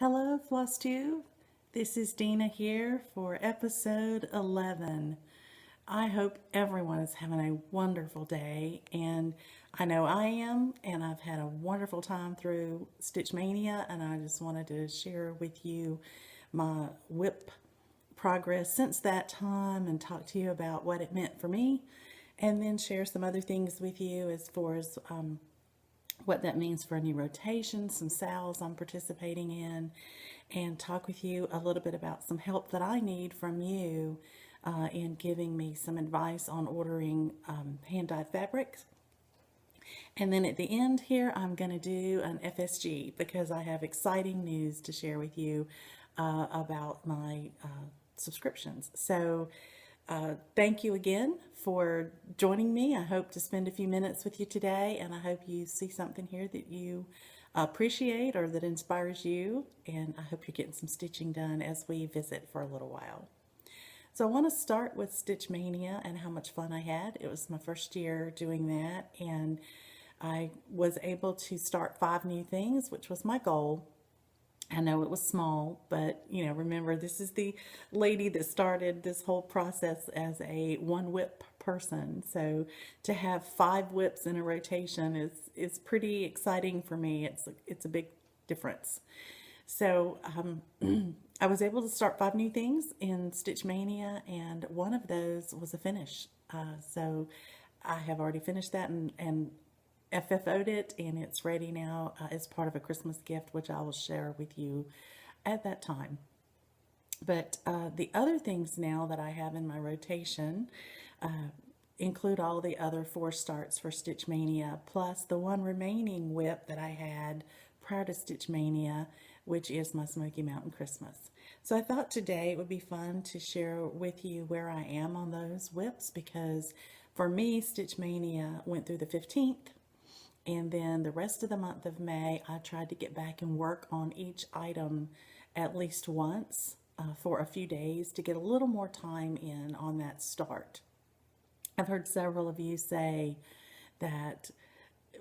Hello, Floss Tube. This is Dina here for episode 11. I hope everyone is having a wonderful day, and I know I am, and I've had a wonderful time through Stitch Mania, and I just wanted to share with you my WIP progress since that time and talk to you about what it meant for me, and then share some other things with you as far as what that means for a new rotation, some sales I'm participating in, and talk with you a little bit about some help that I need from you in giving me some advice on ordering hand-dyed fabrics. And then at the end here, I'm going to do an FSG because I have exciting news to share with you about my subscriptions. So thank you again for joining me. I hope to spend a few minutes with you today, and I hope you see something here that you appreciate or that inspires you, and I hope you're getting some stitching done as we visit for a little while. So I want to start with Stitch Mania and how much fun I had. It was my first year doing that, and I was able to start 5 new things, which was my goal. I know it was small, but you know, remember, this is the lady that started this whole process as a one WIP person. So to have 5 WIPs in a rotation is pretty exciting for me. It's a big difference. So I was able to start 5 new things in Stitch Mania, and one of those was a finish. So I have already finished that and FFO'd it, and it's ready now as part of a Christmas gift, which I will share with you at that time. But the other things now that I have in my rotation include all the other 4 starts for Stitch Mania, plus the one remaining WIP that I had prior to Stitch Mania, which is my Smoky Mountain Christmas. So I thought today it would be fun to share with you where I am on those WIPs, because for me, Stitch Mania went through the 15th. And then the rest of the month of May, I tried to get back and work on each item at least once for a few days to get a little more time in on that start. I've heard several of you say that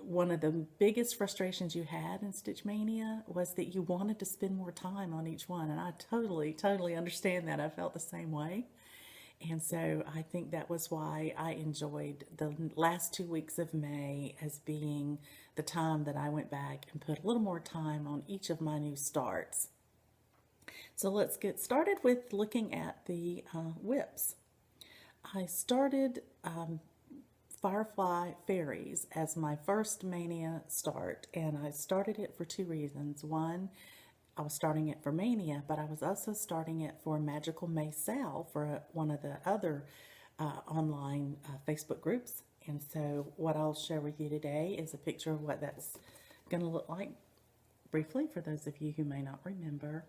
one of the biggest frustrations you had in Stitch Mania was that you wanted to spend more time on each one. And I totally understand that. I felt the same way. And so I think that was why I enjoyed the last 2 weeks of May as being the time that I went back and put a little more time on each of my new starts. So let's get started with looking at the WIPs. I started Firefly Fairies as my first Mania start, and I started it for 2 reasons. One, I was starting it for Mania, but I was also starting it for Magical May Sale for one of the other online Facebook groups. And so what I'll share with you today is a picture of what that's going to look like briefly for those of you who may not remember.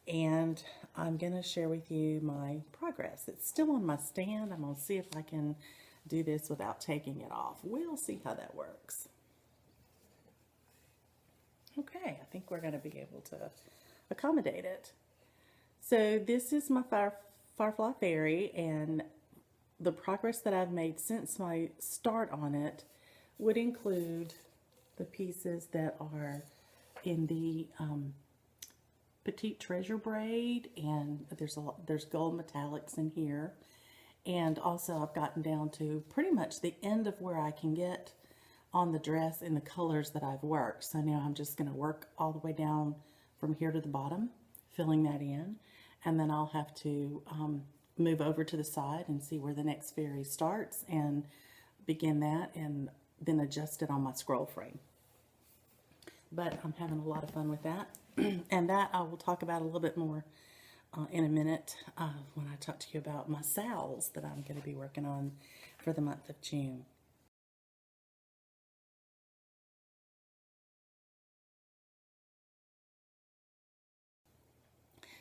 And I'm going to share with you my progress. It's still on my stand. I'm going to see if I can do this without taking it off. We'll see how that works. Okay, I think we're going to be able to accommodate it. So this is my Firefly Fairy, and the progress that I've made since my start on it would include the pieces that are in the Petite Treasure braid, and there's gold metallics in here. And also I've gotten down to pretty much the end of where I can get on the dress in the colors that I've worked. So now I'm just going to work all the way down from here to the bottom, filling that in, and then I'll have to move over to the side and see where the next fairy starts and begin that, and then adjust it on my scroll frame. But I'm having a lot of fun with that, and that I will talk about a little bit more in a minute when I talk to you about my sales that I'm going to be working on for the month of June.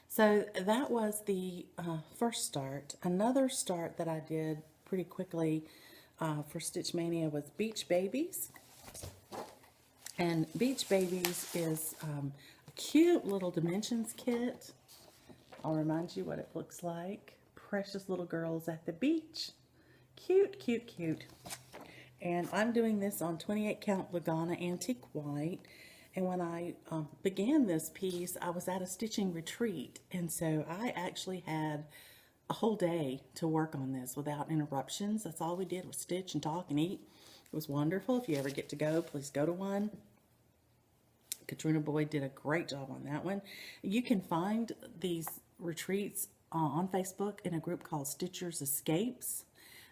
So that was the first start. Another start that I did pretty quickly for Stitch Mania was Beach Babies. And Beach Babies is a cute little dimensions kit. I'll remind you what it looks like. Precious little girls at the beach. Cute, cute, cute. And I'm doing this on 28 count Lagana Antique White. And when I began this piece, I was at a stitching retreat, and so I actually had a whole day to work on this without interruptions. That's all we did was stitch and talk and eat. It was wonderful. If you ever get to go, please go to one. Katrina Boyd did a great job on that one. You can find these retreats on Facebook in a group called Stitchers Escapes.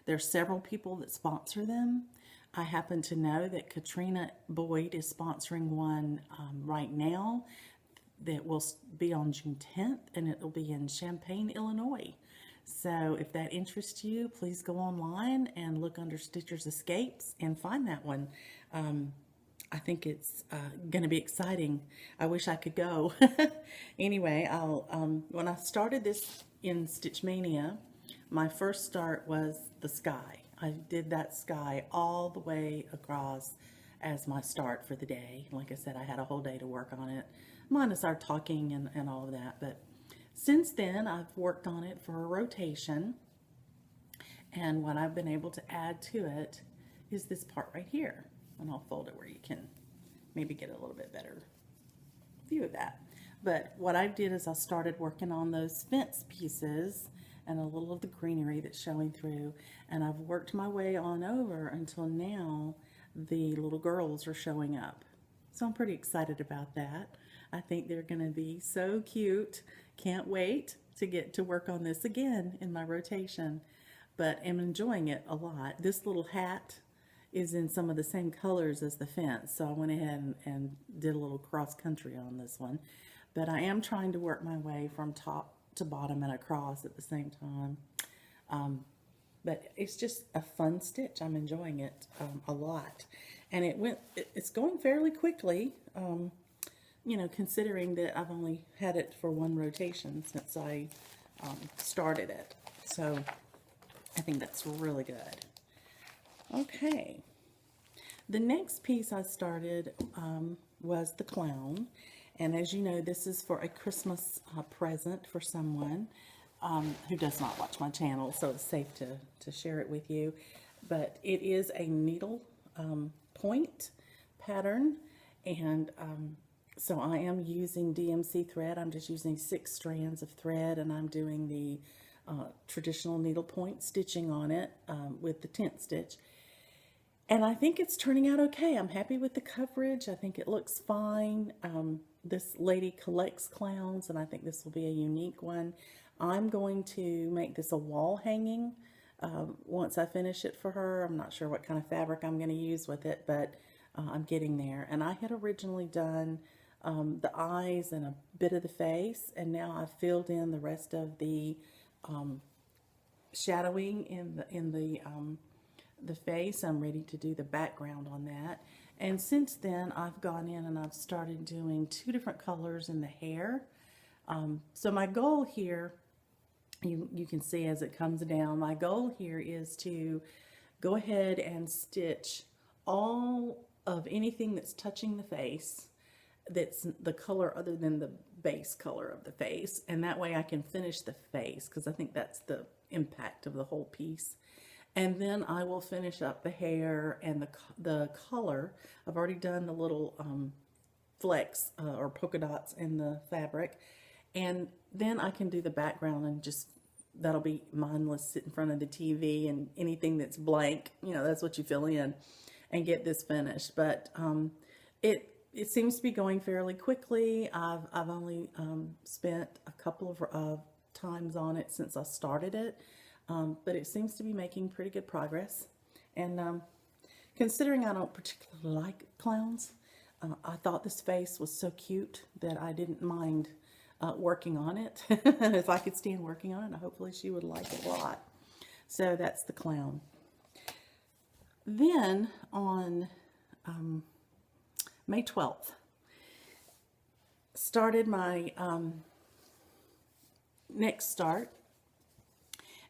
There's several people that sponsor them. I happen to know that Katrina Boyd is sponsoring one right now that will be on June 10th, and it will be in Champaign, Illinois. So if that interests you, please go online and look under Stitchers Escapes and find that one. I think it's going to be exciting. I wish I could go. Anyway, when I started this in Stitch Mania, my first start was the sky. I did that sky all the way across as my start for the day. Like I said, I had a whole day to work on it, minus our talking and all of that. But since then, I've worked on it for a rotation. And what I've been able to add to it is this part right here. And I'll fold it where you can maybe get a little bit better view of that. But what I did is I started working on those fence pieces and a little of the greenery that's showing through, and I've worked my way on over until now the little girls are showing up. So I'm pretty excited about that. I think they're going to be so cute. Can't wait to get to work on this again in my rotation, but I'm enjoying it a lot. This little hat is in some of the same colors as the fence, so I went ahead and did a little cross country on this one. But I am trying to work my way from top to bottom and across at the same time. But it's just a fun stitch. I'm enjoying it a lot. And it's going fairly quickly, you know, considering that I've only had it for one rotation since I started it. So I think that's really good. Okay. The next piece I started was the clown. And as you know, this is for a Christmas present for someone who does not watch my channel, so it's safe to share it with you. But it is a needle point pattern, and so I am using DMC thread. I'm just using 6 strands of thread, and I'm doing the traditional needle point stitching on it with the tent stitch. And I think it's turning out okay. I'm happy with the coverage. I think it looks fine. This lady collects clowns, and I think this will be a unique one. I'm going to make this a wall hanging once I finish it for her. I'm not sure what kind of fabric I'm going to use with it, but I'm getting there. And I had originally done the eyes and a bit of the face, and now I've filled in the rest of the shadowing in the face. I'm ready to do the background on that. And since then, I've gone in and I've started doing 2 different colors in the hair. So my goal here, you can see as it comes down, my goal here is to go ahead and stitch all of anything that's touching the face that's the color other than the base color of the face. And that way I can finish the face, because I think that's the impact of the whole piece. And then I will finish up the hair and the color. I've already done the little flecks or polka dots in the fabric. And then I can do the background, and just, that'll be mindless, sit in front of the TV, and anything that's blank, you know, that's what you fill in, and get this finished. But it seems to be going fairly quickly. I've only spent a couple of times on it since I started it. But it seems to be making pretty good progress. And considering I don't particularly like clowns, I thought this face was so cute that I didn't mind working on it. If I could stand working on it, hopefully she would like it a lot. So that's the clown. Then on May 12th, started my next start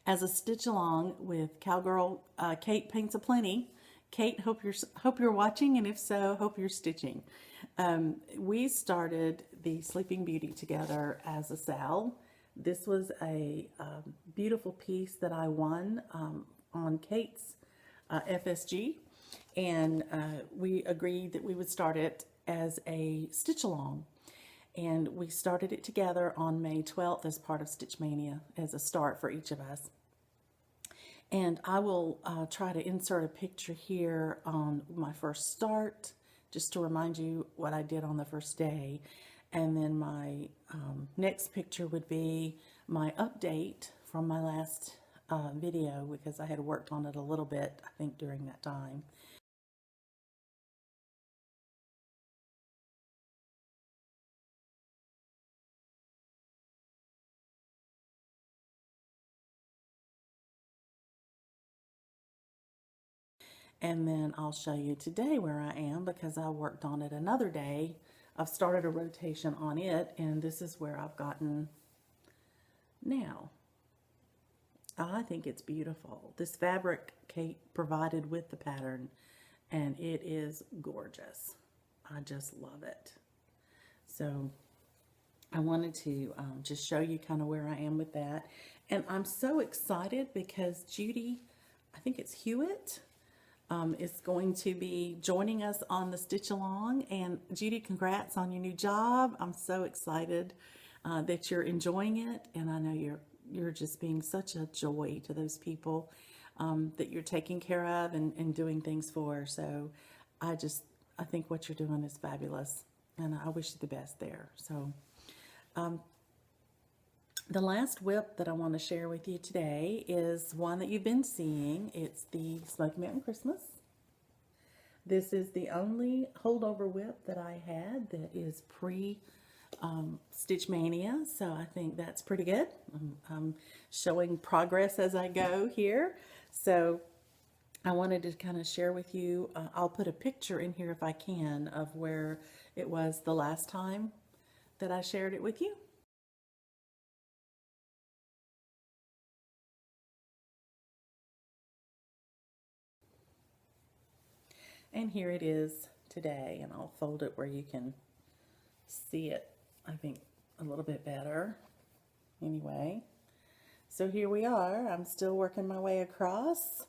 as a stitch along with Cowgirl Kate Paints a Plenty. Kate, hope you're watching, and if so, hope you're stitching. We started the Sleeping Beauty together as a sal. This was a beautiful piece that I won on Kate's FSG, and we agreed that we would start it as a stitch along. And we started it together on May 12th as part of Stitch Mania, as a start for each of us. And I will try to insert a picture here on my first start, just to remind you what I did on the first day. And then my next picture would be my update from my last video, because I had worked on it a little bit, I think, during that time. And then I'll show you today where I am, because I worked on it another day. I've started a rotation on it, and this is where I've gotten now. I think it's beautiful. This fabric Kate provided with the pattern, and it is gorgeous. I just love it. So I wanted to just show you kind of where I am with that. And I'm so excited because Judy, I think it's Hewitt, is going to be joining us on the Stitch Along. And Judy, congrats on your new job. I'm so excited that you're enjoying it, and I know you're just being such a joy to those people that you're taking care of and doing things for. So I think what you're doing is fabulous, and I wish you the best there. So the last WIP that I want to share with you today is one that you've been seeing. It's the Smoky Mountain Christmas. This is the only holdover WIP that I had that is Stitch Mania, so I think that's pretty good. I'm showing progress as I go here, so I wanted to kind of share with you. I'll put a picture in here if I can of where it was the last time that I shared it with you. And here it is today, and I'll fold it where you can see it, I think, a little bit better. Anyway, so here we are. I'm still working my way across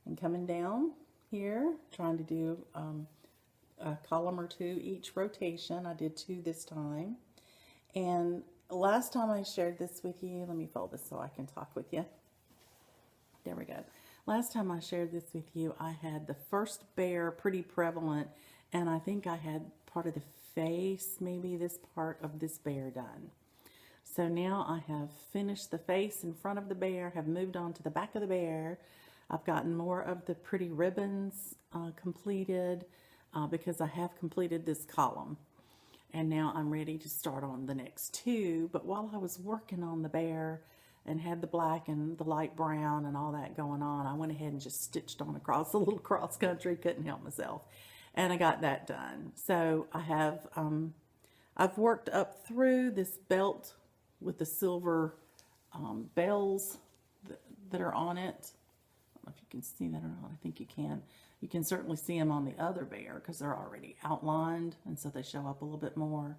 and coming down here, trying to do a column or two each rotation. I did 2 this time. And last time I shared this with you, let me fold this so I can talk with you. There we go. Last time I shared this with you, I had the first bear pretty prevalent, and I think I had part of the face, maybe this part of this bear done. So now I have finished the face in front of the bear, have moved on to the back of the bear. I've gotten more of the pretty ribbons completed because I have completed this column. And now I'm ready to start on the next 2. But while I was working on the bear and had the black and the light brown and all that going on, I went ahead and just stitched on across a little cross country, couldn't help myself. And I got that done. So I have, I've worked up through this belt with the silver bells that are on it. I don't know if you can see that or not. I think you can. You can certainly see them on the other bear because they're already outlined, and so they show up a little bit more.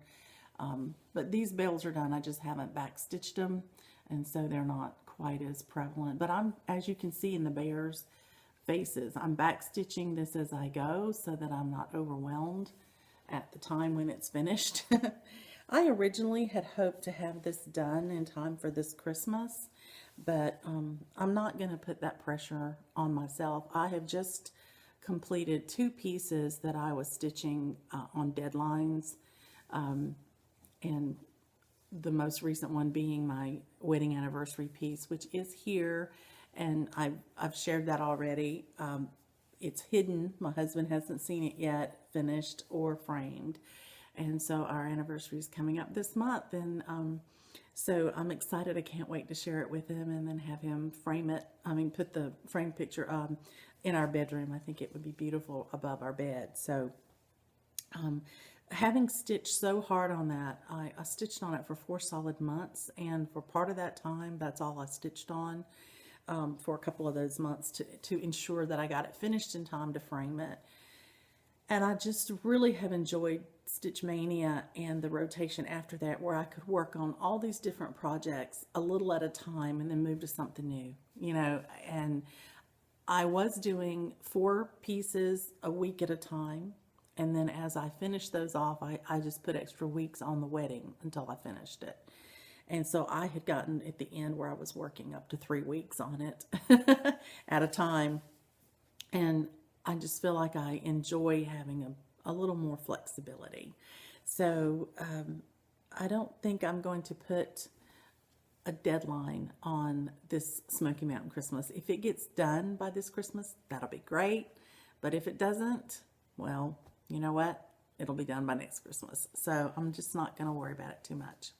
But these bells are done. I just haven't back stitched them, and so they're not quite as prevalent. But as you can see in the bears' faces, I'm back stitching this as I go so that I'm not overwhelmed at the time when it's finished. I originally had hoped to have this done in time for this Christmas, but I'm not going to put that pressure on myself. I have just completed 2 pieces that I was stitching on deadlines, and the most recent one being my wedding anniversary piece, which is here, and I've shared that already. It's hidden. My husband hasn't seen it yet, finished or framed. And so our anniversary is coming up this month, and so I'm excited. I can't wait to share it with him and then have him frame it. I mean, put the framed picture in our bedroom. I think it would be beautiful above our bed. So having stitched so hard on that, I stitched on it for 4 solid months, and for part of that time, that's all I stitched on for a couple of those months to ensure that I got it finished in time to frame it. And I just really have enjoyed Stitch Mania and the rotation after that, where I could work on all these different projects a little at a time and then move to something new, you know. And I was doing 4 pieces a week at a time, And then as I finished those off, I just put extra weeks on the wedding until I finished it. And so I had gotten at the end where I was working up to 3 weeks on it at a time. And I just feel like I enjoy having a little more flexibility. So I don't think I'm going to put a deadline on this Smoky Mountain Christmas. If it gets done by this Christmas, that'll be great. But if it doesn't, well, you know what? It'll be done by next Christmas. So I'm just not going to worry about it too much.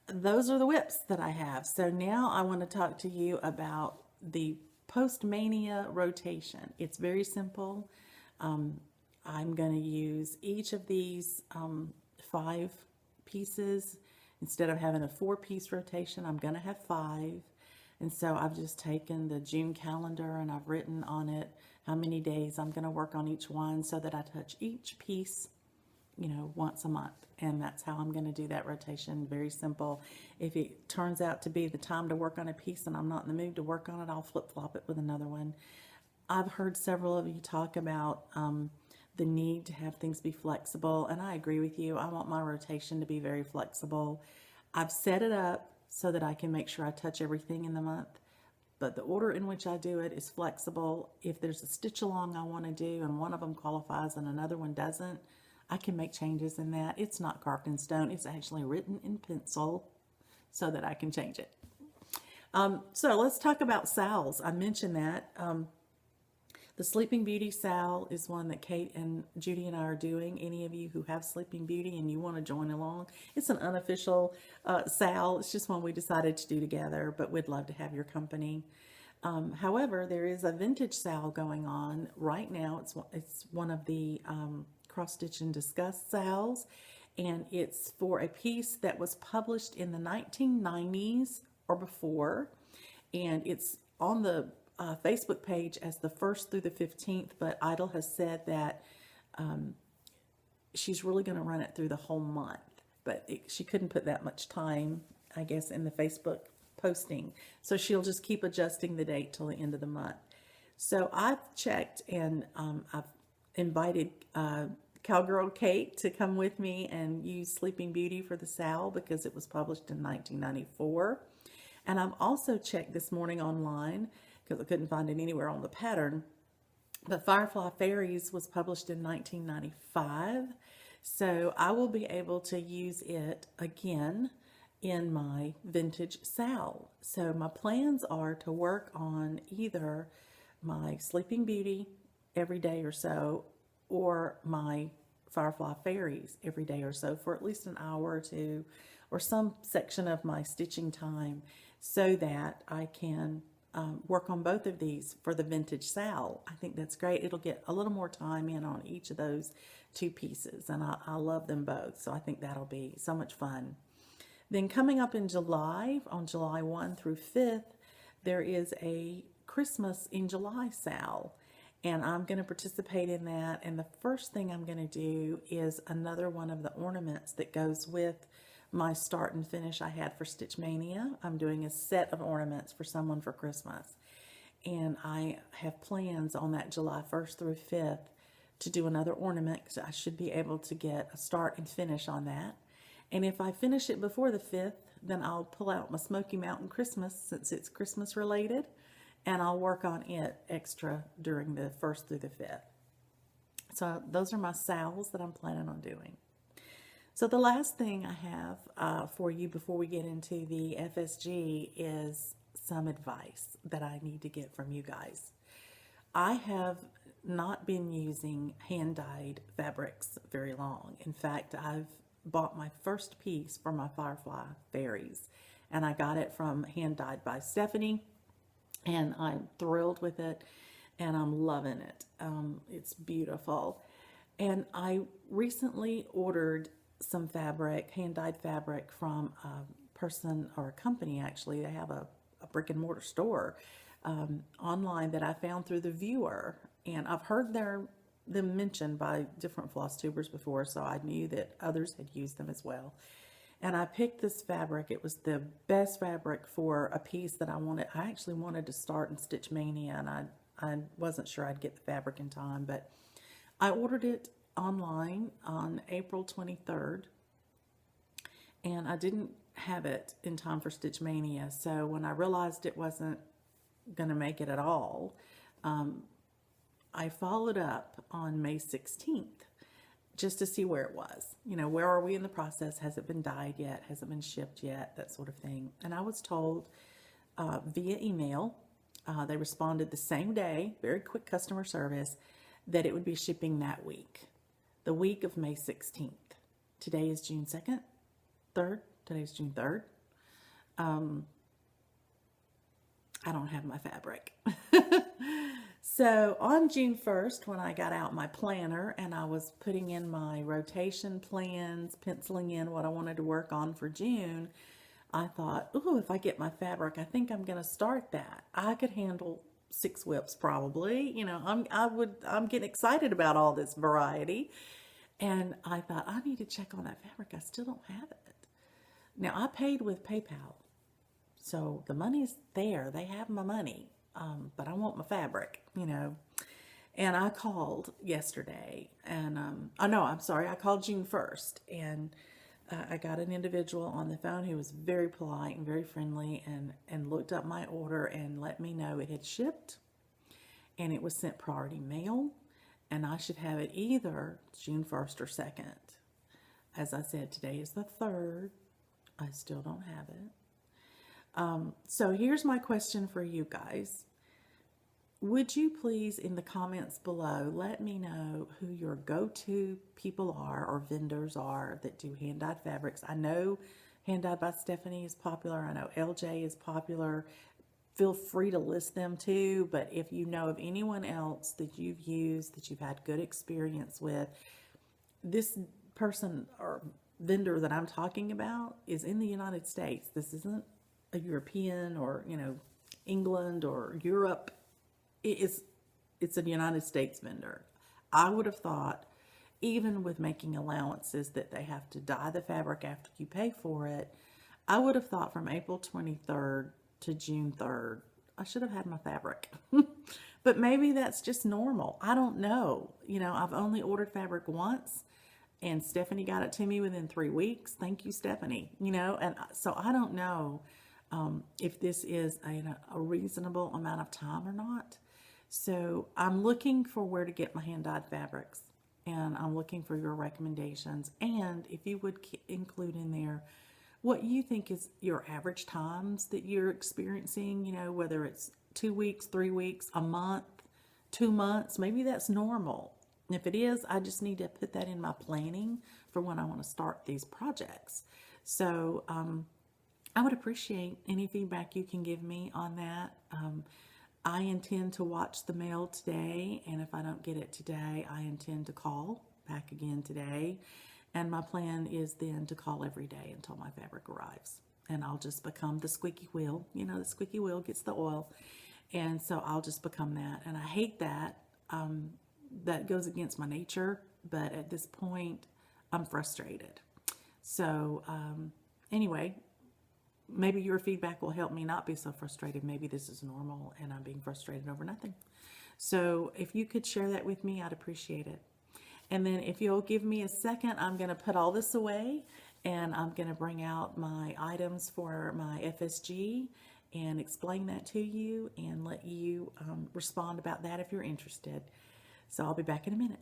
Those are the WIPs that I have. So now I want to talk to you about the post-mania rotation. It's very simple. I'm going to use each of these 5 pieces. Instead of having a 4-piece rotation, I'm going to have 5. And so I've just taken the June calendar and I've written on it how many days I'm going to work on each one so that I touch each piece, you know, once a month. And that's how I'm going to do that rotation. Very simple. If it turns out to be the time to work on a piece and I'm not in the mood to work on it, I'll flip-flop it with another one. I've heard several of you talk about the need to have things be flexible, and I agree with you. I want my rotation to be very flexible. I've set it up so that I can make sure I touch everything in the month, but the order in which I do it is flexible. If there's a stitch along I want to do and one of them qualifies and another one doesn't, I can make changes in that. It's not carved in stone. It's actually written in pencil so that I can change it. So let's talk about SALs. I mentioned that. The Sleeping Beauty SAL is one that Kate and Judy and I are doing. Any of you who have Sleeping Beauty and you want to join along, it's an unofficial SAL. It's just one we decided to do together, but we'd love to have your company. However, there is a vintage SAL going on right now. It's one of the Cross Stitch and Discuss SALs, and it's for a piece that was published in the 1990s or before, and it's on the Facebook page as the 1st through the 15th, but Aida has said that she's really going to run it through the whole month, but she couldn't put that much time, I guess, in the Facebook posting, so she'll just keep adjusting the date till the end of the month. So I've checked, and I've invited Cowgirl Kate to come with me and use Sleeping Beauty for the SAL because it was published in 1994. And I've also checked this morning online because I couldn't find it anywhere on the pattern, but Firefly Fairies was published in 1995. So I will be able to use it again in my vintage SAL. So my plans are to work on either my Sleeping Beauty every day or so, or my Firefly Fairies every day or so for at least an hour or two, or some section of my stitching time, so that I can work on both of these for the vintage SAL. I think that's great. It'll get a little more time in on each of those 2 pieces, and I love them both, so I think that'll be so much fun. Then coming up in July, on July 1 through 5th, there is a Christmas in July SAL. And I'm going to participate in that. And the first thing I'm going to do is another one of the ornaments that goes with my start and finish I had for Stitch Mania. I'm doing a set of ornaments for someone for Christmas. And I have plans on that July 1st through 5th to do another ornament, because I should be able to get a start and finish on that. And if I finish it before the 5th, then I'll pull out my Smoky Mountain Christmas, since it's Christmas related, and I'll work on it extra during the 1st through the 5th. So those are my SALs that I'm planning on doing. So the last thing I have for you before we get into the FSG is some advice that I need to get from you guys. I have not been using hand-dyed fabrics very long. In fact, I've bought my first piece for my Firefly Fairies, and I got it from Hand Dyed by Stephanie, and I'm thrilled with it, and I'm loving it. It's beautiful. And I recently ordered some fabric, hand-dyed fabric, from a person, or a company actually. They have a brick and mortar store online that I found through the Viewer, and I've heard them mentioned by different floss tubers before, so I knew that others had used them as well. And I picked this fabric. It was the best fabric for a piece that I wanted. I actually wanted to start in Stitch Mania, and I wasn't sure I'd get the fabric in time, but I ordered it online on April 23rd, and I didn't have it in time for Stitch Mania. So when I realized it wasn't going to make it at all, I followed up on May 16th just to see where it was. You know, where are we in the process? Has it been dyed yet? Has it been shipped yet? That sort of thing. And I was told via email, they responded the same day, very quick customer service, that it would be shipping that week, the week of May 16th. Today is June 2nd, 3rd. Today's June 3rd. I don't have my fabric. So on June 1st, when I got out my planner and I was putting in my rotation plans, penciling in what I wanted to work on for June, I thought, ooh, if I get my fabric, I think I'm going to start that. I could handle 6 WIPs probably. You know, I'm getting excited about all this variety. And I thought, I need to check on that fabric. I still don't have it. Now, I paid with PayPal. So the money's there. They have my money. But I want my fabric, you know. And I called yesterday, and I called June 1st, and I got an individual on the phone who was very polite and very friendly, and looked up my order and let me know it had shipped, and it was sent priority mail, and I should have it either June 1st or 2nd. As I said, today is the 3rd. I still don't have it. So here's my question for you guys. Would you please, in the comments below, let me know who your go-to people are or vendors are that do hand-dyed fabrics. I know Hand Dyed by Stephanie is popular. I know LJ is popular. Feel free to list them too, but if you know of anyone else that you've used, that you've had good experience with, this person or vendor that I'm talking about is in the United States. This isn't a European or, you know, England or Europe. It's a United States vendor. I would have thought, even with making allowances that they have to dye the fabric after you pay for it, I would have thought from April 23rd to June 3rd, I should have had my fabric. But maybe that's just normal. I don't know. You know, I've only ordered fabric once, and Stephanie got it to me within 3 weeks. Thank you, Stephanie. You know, and so I don't know if this is a reasonable amount of time or not. So I'm looking for where to get my hand-dyed fabrics, and I'm looking for your recommendations. And if you would include in there what you think is your average times that you're experiencing, you know, whether it's 2 weeks, 3 weeks, a month, 2 months, maybe that's normal. And if it is, I just need to put that in my planning for when I want to start these projects. So I would appreciate any feedback you can give me on that. I intend to watch the mail today, and if I don't get it today, I intend to call back again today. And my plan is then to call every day until my fabric arrives. And I'll just become the squeaky wheel. You know, the squeaky wheel gets the oil. And so I'll just become that. And I hate that. That goes against my nature. But at this point, I'm frustrated. So anyway, maybe your feedback will help me not be so frustrated. Maybe this is normal and I'm being frustrated over nothing. So if you could share that with me, I'd appreciate it. And then if you'll give me a second, I'm going to put all this away, and I'm going to bring out my items for my FSG and explain that to you and let you respond about that if you're interested. So I'll be back in a minute.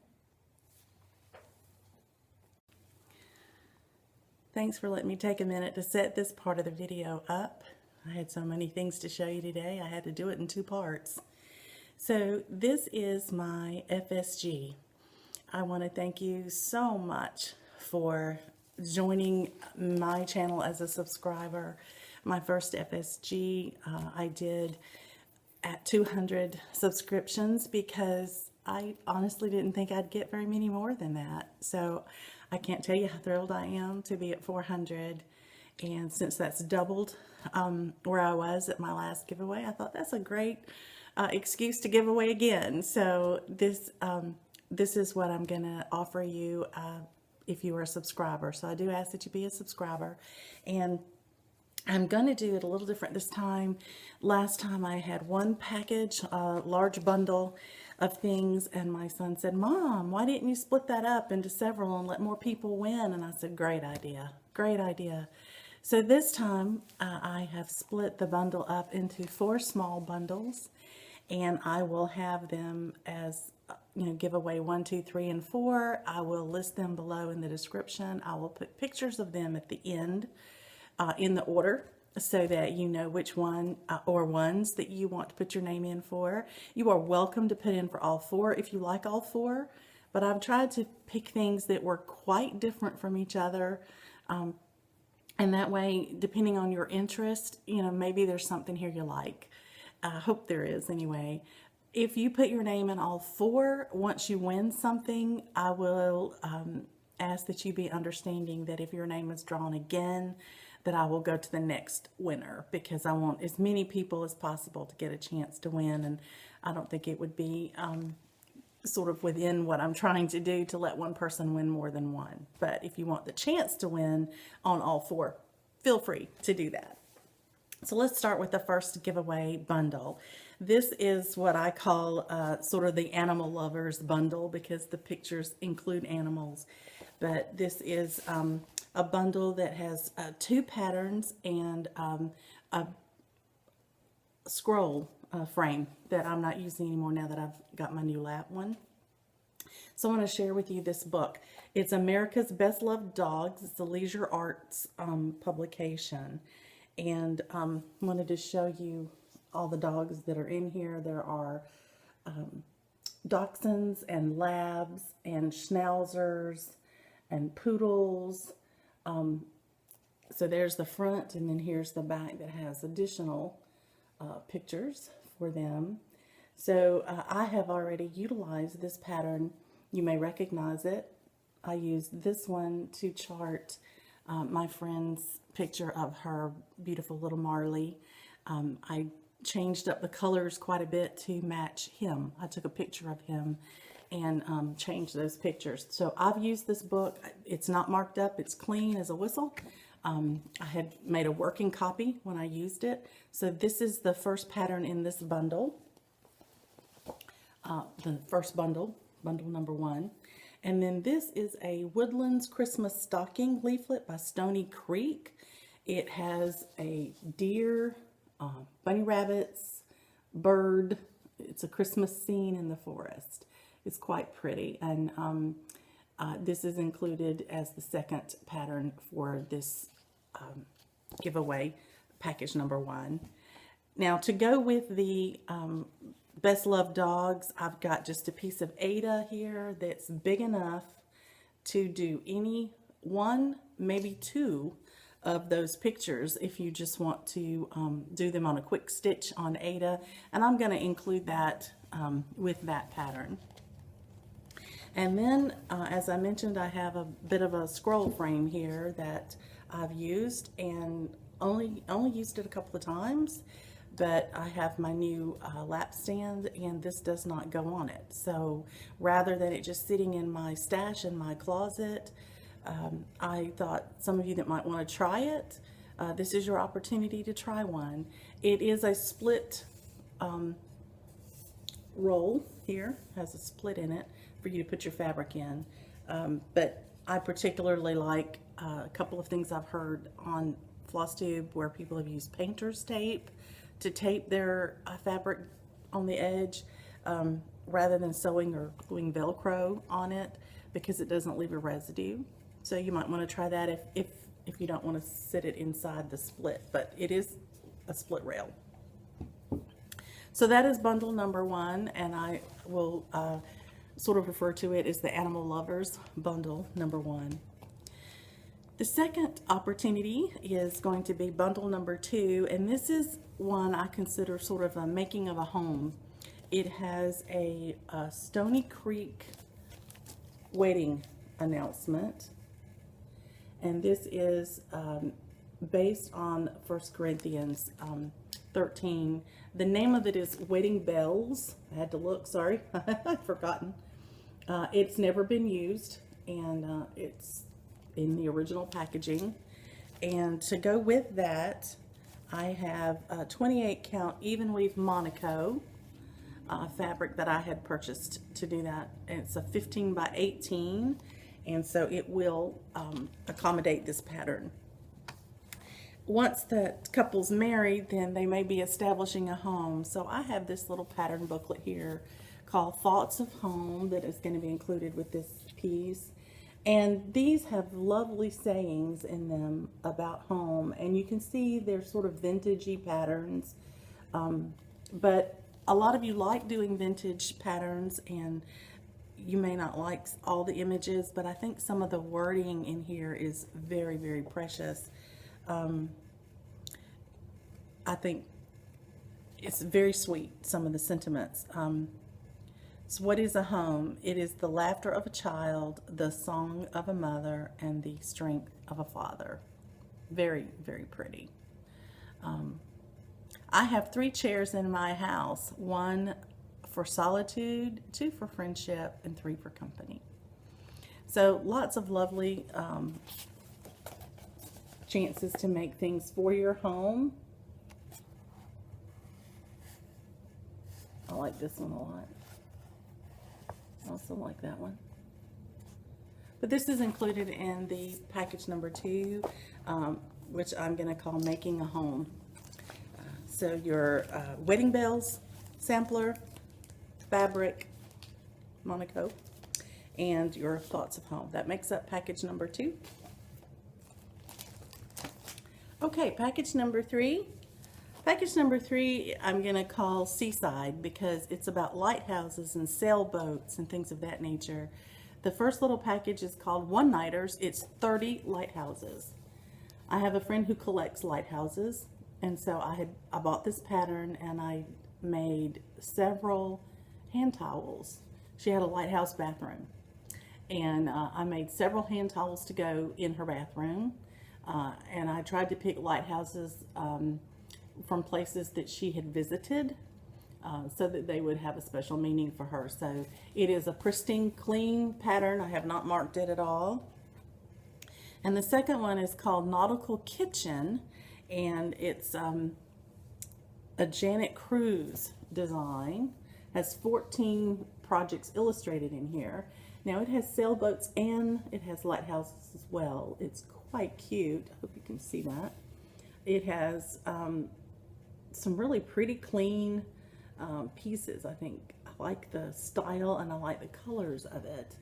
Thanks for letting me take a minute to set this part of the video up. I had so many things to show you today, I had to do it in 2 parts. So this is my FSG. I want to thank you so much for joining my channel as a subscriber. My first FSG I did at 200 subscriptions because I honestly didn't think I'd get very many more than that. So I can't tell you how thrilled I am to be at 400. And since that's doubled where I was at my last giveaway, I thought that's a great excuse to give away again. So this is what I'm going to offer you if you are a subscriber. So I do ask that you be a subscriber. And I'm going to do it a little different this time. Last time I had one package, a large bundle. of things, and my son said, "Mom, why didn't you split that up into several and let more people win?" And I said, "Great idea, great idea." So this time I have split the bundle up into 4 small bundles, and I will have them as giveaway 1, 2, 3, and 4. I will list them below in the description. I will put pictures of them at the end in the order, so that you know which one or ones that you want to put your name in for. You are welcome to put in for all 4 if you like all 4, but I've tried to pick things that were quite different from each other, and that way, depending on your interest, maybe there's something here you like. I hope there is anyway. If you put your name in all 4, once you win something, I will ask that you be understanding that if your name is drawn again, that I will go to the next winner, because I want as many people as possible to get a chance to win, and I don't think it would be sort of within what I'm trying to do to let one person win more than one. But if you want the chance to win on all 4, feel free to do that. So let's start with the first giveaway bundle. This is what I call sort of the animal lovers bundle, because the pictures include animals. But this is a bundle that has 2 patterns and a scroll frame that I'm not using anymore now that I've got my new lap one. So I want to share with you this book. It's America's Best Loved Dogs. It's a Leisure Arts publication. And wanted to show you all the dogs that are in here. There are Dachshunds and Labs and Schnauzers and Poodles. So there's the front, and then here's the back that has additional pictures for them. So I have already utilized this pattern. You may recognize it. I used this one to chart my friend's picture of her beautiful little Marley. I changed up the colors quite a bit to match him. I took a picture of him and changed those pictures. So I've used this book. It's not marked up. It's clean as a whistle. I had made a working copy when I used it. So this is the first pattern in this bundle. The first bundle number 1. And then this is a Woodlands Christmas Stocking leaflet by Stoney Creek. It has a deer, bunny rabbits, bird. It's a Christmas scene in the forest. It's quite pretty, and this is included as the second pattern for this giveaway package number 1. Now, to go with the Best Loved Dogs, I've got just a piece of Aida here that's big enough to do any 1, maybe 2 of those pictures if you just want to do them on a quick stitch on Aida, and I'm going to include that with that pattern. And then, as I mentioned, I have a bit of a scroll frame here that I've used, and only used it a couple of times, but I have my new lap stand, and this does not go on it. So rather than it just sitting in my stash in my closet, I thought some of you that might want to try it, this is your opportunity to try one. It is a split roll here, has a split in it for you to put your fabric in. But I particularly like a couple of things I've heard on FlossTube where people have used painter's tape to tape their fabric on the edge rather than sewing or gluing Velcro on it, because it doesn't leave a residue. So you might want to try that if you don't want to sit it inside the split, but it is a split rail. So that is bundle number 1, and I will sort of refer to it as the Animal Lovers bundle number 1. The second opportunity is going to be bundle number 2, and this is one I consider sort of a making of a home. It has a Stoney Creek wedding announcement, and this is based on 1 Corinthians 13. The name of it is Wedding Bells. I had to look, sorry, I'd forgotten. It's never been used, and it's in the original packaging. And to go with that, I have a 28 count even weave Monico fabric that I had purchased to do that. It's a 15 by 18, and so it will accommodate this pattern. Once the couple's married, then they may be establishing a home. So I have this little pattern booklet here called Thoughts of Home that is going to be included with this piece. And these have lovely sayings in them about home. And you can see they're sort of vintagey patterns. But a lot of you like doing vintage patterns, and you may not like all the images, but I think some of the wording in here is very, very precious. I think it's very sweet, some of the sentiments. So what is a home? It is the laughter of a child, the song of a mother, and the strength of a father. Very, very pretty. I have 3 chairs in my house, 1 for solitude, 2 for friendship, and 3 for company. So lots of lovely chances to make things for your home. I like this one a lot. I also like that one. But this is included in the package number 2, which I'm going to call Making a Home. So your wedding bells, sampler, fabric, Monico, and your Thoughts of Home. That makes up package number 2. Okay, package number 3. Package number 3 I'm going to call Seaside, because it's about lighthouses and sailboats and things of that nature. The first little package is called One Nighters. It's 30 lighthouses. I have a friend who collects lighthouses, and so I bought this pattern and I made several hand towels. She had a lighthouse bathroom, and I made several hand towels to go in her bathroom, and I tried to pick lighthouses from places that she had visited, so that they would have a special meaning for her. So it is a pristine, clean pattern. I have not marked it at all. And the second one is called Nautical Kitchen, and it's a Jeanette Crews design. Has 14 projects illustrated in here. Now it has sailboats and it has lighthouses as well. It's quite cute. I hope you can see that. It has some really pretty clean pieces. I think I like the style and I like the colors of it.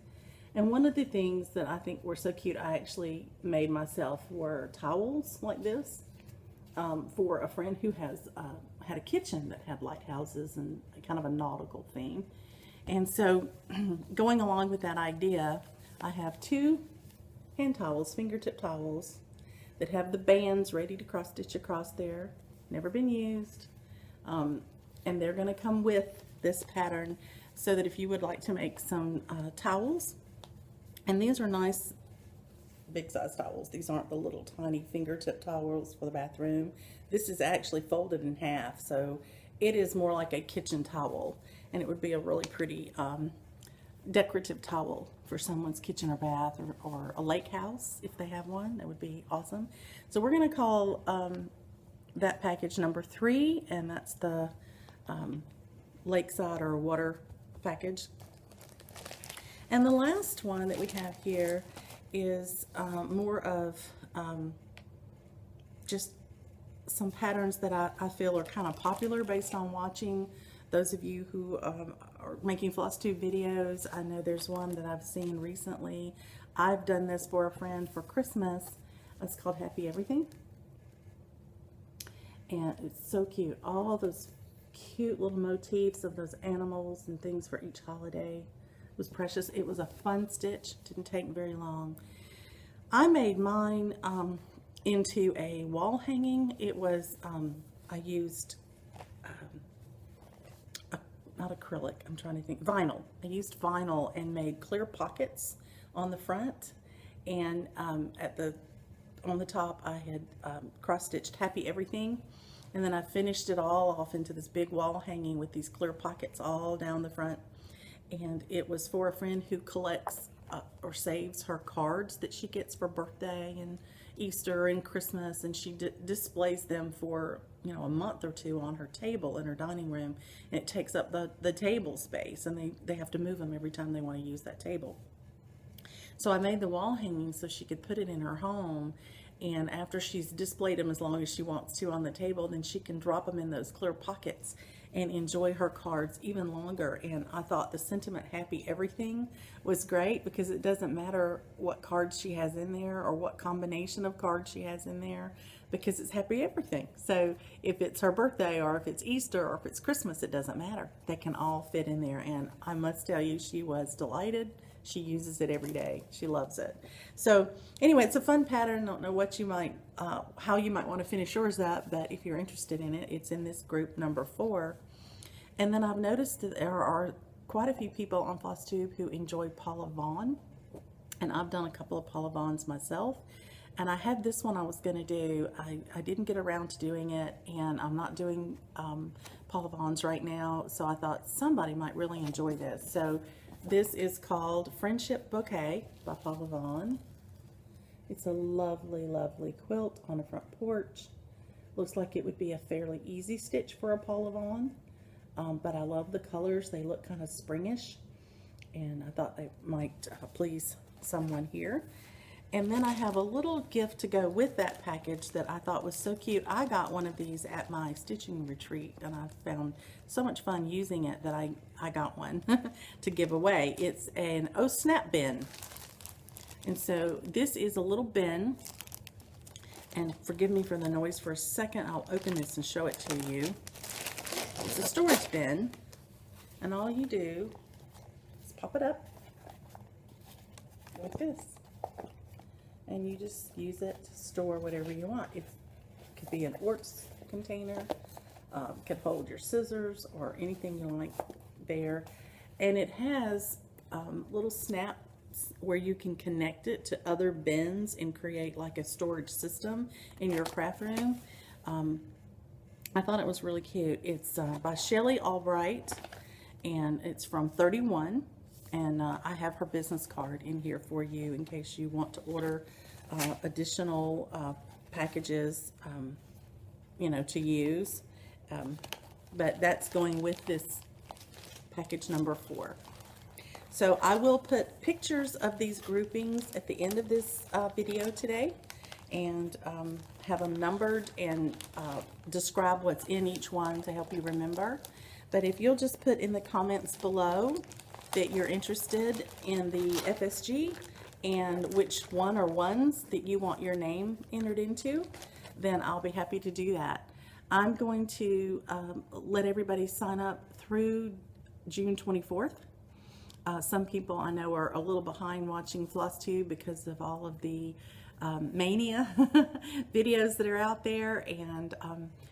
And one of the things that I think were so cute, I actually made myself, were towels like this for a friend who has had a kitchen that had lighthouses and kind of a nautical theme. And so going along with that idea, I have 2 hand towels, fingertip towels, that have the bands ready to cross stitch across there. Never been used. And they're going to come with this pattern, so that if you would like to make some towels, and these are nice big size towels. These aren't the little tiny fingertip towels for the bathroom. This is actually folded in half, so it is more like a kitchen towel, and it would be a really pretty decorative towel for someone's kitchen or bath, or a lake house if they have one. That would be awesome. So we're going to call that package number 3, and that's the lakeside or water package. And the last one that we have here is more of just some patterns that I feel are kind of popular based on watching those of you who are making floss tube videos. I know there's one that I've seen recently. I've done this for a friend for Christmas. It's called Happy Everything. And it's so cute. All those cute little motifs of those animals and things for each holiday. It was precious. It was a fun stitch. Didn't take very long. I made mine into a wall hanging. It was, I used, not acrylic, I'm trying to think, vinyl. I used vinyl and made clear pockets on the front. And on the top I had cross-stitched Happy Everything. And then I finished it all off into this big wall hanging with these clear pockets all down the front. And it was for a friend who collects or saves her cards that she gets for birthday and Easter and Christmas, and she displays them for, you know, a month or two on her table in her dining room, and it takes up the table space, and they have to move them every time they want to use that table. So I made the wall hanging so she could put it in her home, and after she's displayed them as long as she wants to on the table, then she can drop them in those clear pockets and enjoy her cards even longer. And I thought the sentiment Happy Everything was great, because it doesn't matter what cards she has in there or what combination of cards she has in there, because it's Happy Everything. So if it's her birthday, or if it's Easter, or if it's Christmas, it doesn't matter. They can all fit in there, and I must tell you, she was delighted. She uses it every day. She loves it. So anyway, it's a fun pattern. Don't know what you might, how you might want to finish yours up, but if you're interested in it, it's in this group number 4. And then I've noticed that there are quite a few people on FlosStube who enjoy Paula Vaughan, and I've done a couple of Paula Vaughans myself. And I had this one I was going to do. I didn't get around to doing it, and I'm not doing Paula Vaughan's right now, so I thought somebody might really enjoy this. So this is called Friendship Bouquet by Paula Vaughan. It's a lovely, lovely quilt on a front porch. Looks like it would be a fairly easy stitch for a Paula Vaughan, but I love the colors. They look kind of springish, and I thought they might please someone here. And then I have a little gift to go with that package that I thought was so cute. I got one of these at my stitching retreat, and I found so much fun using it that I got one to give away. It's an Oh Snap bin. And so this is a little bin, and forgive me for the noise for a second. I'll open this and show it to you. It's a storage bin, and all you do is pop it up like this. And you just use it to store whatever you want. It could be an Orts container, could hold your scissors or anything you like there. And it has little snaps where you can connect it to other bins and create like a storage system in your craft room. I thought it was really cute. It's by Shelly Albright, and it's from 31. And I have her business card in here for you in case you want to order additional packages, you know, to use. But that's going with this package number 4. So I will put pictures of these groupings at the end of this video today, and have them numbered and describe what's in each one to help you remember. But if you'll just put in the comments below that you're interested in the FSG and which one or ones that you want your name entered into, then I'll be happy to do that. I'm going to let everybody sign up through June 24th. Some people I know are a little behind watching FlosStube because of all of the Mania videos that are out there, and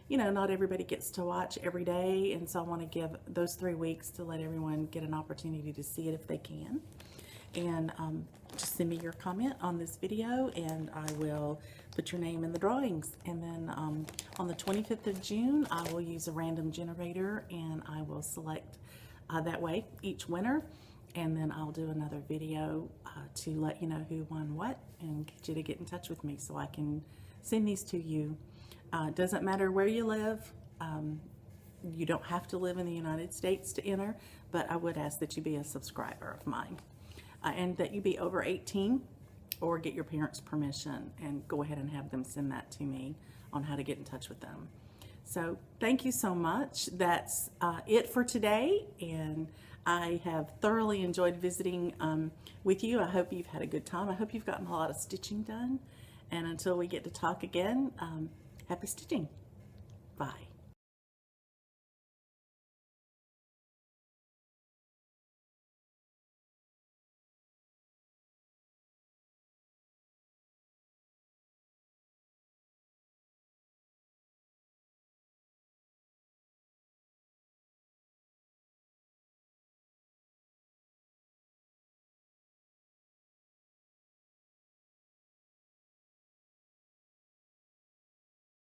you know, not everybody gets to watch every day, and so I want to give those 3 weeks to let everyone get an opportunity to see it if they can. And just send me your comment on this video, and I will put your name in the drawings. And then on the 25th of June, I will use a random generator, and I will select that way each winner. And then I'll do another video to let you know who won what and get you to get in touch with me so I can send these to you. It doesn't matter where you live. You don't have to live in the United States to enter, but I would ask that you be a subscriber of mine. And that you be over 18 or get your parents' permission, and go ahead and have them send that to me on how to get in touch with them. So thank you so much. That's it for today, and I have thoroughly enjoyed visiting with you. I hope you've had a good time. I hope you've gotten a lot of stitching done. And until we get to talk again, happy stitching. Bye.